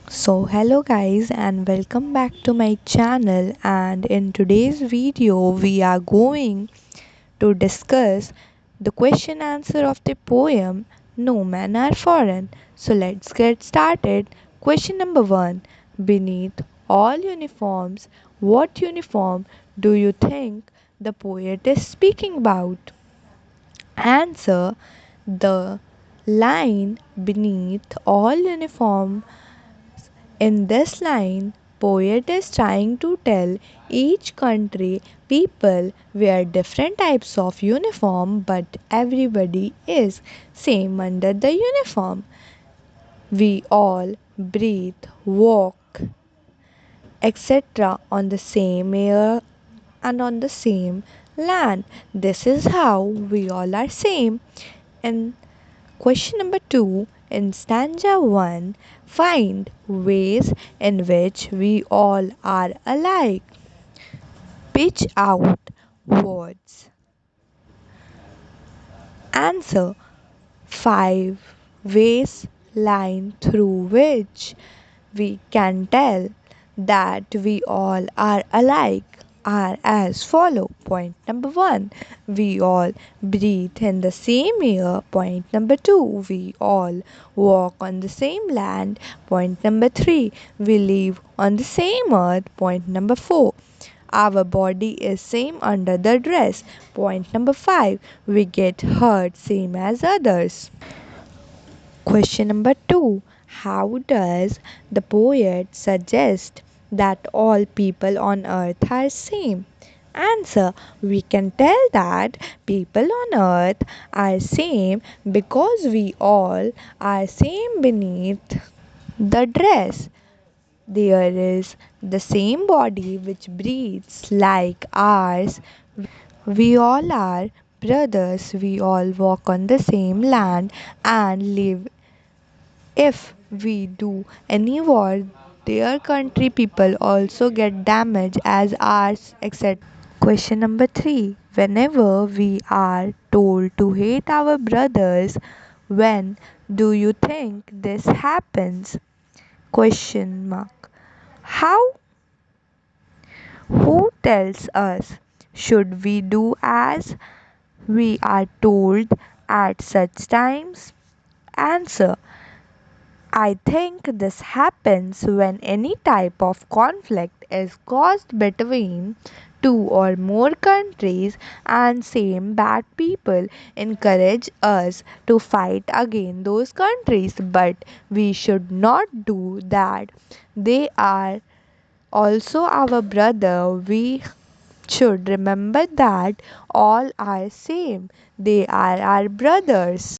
So hello guys and welcome back to my channel, and in today's video we are going to discuss the question answer of the poem No Men Are Foreign. So let's get started. Question number 1. Beneath all uniforms, what uniform do you think the poet is speaking about? Answer: the line beneath all uniform. In this line, poet is trying to tell each country people wear different types of uniform, but everybody is same under the uniform. We all breathe, walk, etc. on the same air and on the same land. This is how we all are same. And question number 2, in stanza 1, find ways in which we all are alike. Pitch out words. Answer: 5 ways line through which we can tell that we all are alike are as follow. Point number 1, we all breathe in the same air. Point number 2, we all walk on the same land. Point number 3, we live on the same earth. Point number 4, our body is same under the dress. Point number 5, we get hurt same as others. Question number 2, how does the poet suggest that all people on earth are same? Answer: we can tell that people on earth are same because we all are same beneath the dress. There is the same body which breathes like ours. We all are brothers. We all walk on the same land and live. If we do any war, their country people also get damaged as ours, etc. Question number 3. Whenever we are told to hate our brothers, when do you think this happens? Question mark. How? Who tells us? Should we do as we are told at such times? Answer: I think this happens when any type of conflict is caused between two or more countries and same bad people encourage us to fight against those countries, but we should not do that. They are also our brother. We should remember that all are same. They are our brothers.